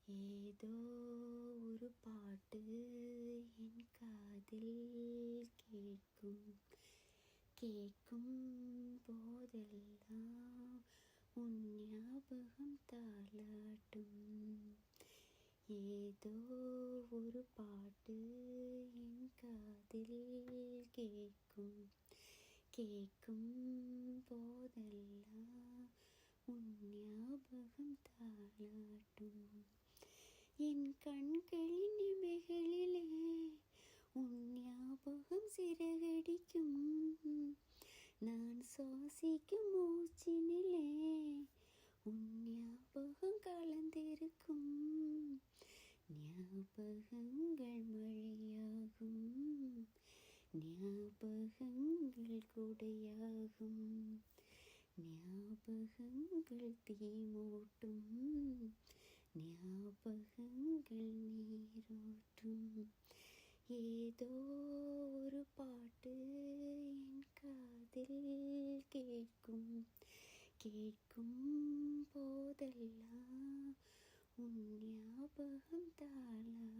ஏதோ ஒரு பாட்டு என் காதில் கேட்கும் கேட்கும் போதெல்லாம் உன் ஞாபகம் தாலாட்டும். ஏதோ ஒரு பாட்டு என் காதில் கேட்கும் கேட்கும் போதெல்லாம் உன் ஞாபகம் தாலாட்டும். என் கண்களின் இமைகளிலே உன் ஞாபகம் சிறகடிக்கும். நான் சுவாசிக்கும் மூச்சினிலே உன் ஞாபகம் கலந்திருக்கும். ஞாபகங்கள் மழையாகும், ஞாபகங்கள் கொடையாகும், ஞாபகங்கள் தீமூட்டும், ஞாபகங்கள் நீரூற்றும். ஏதோ ஒரு பாட்டு என் காதில் கேட்கும் கேட்கும் போதெல்லாம் உன் ஞாபகம் தாளா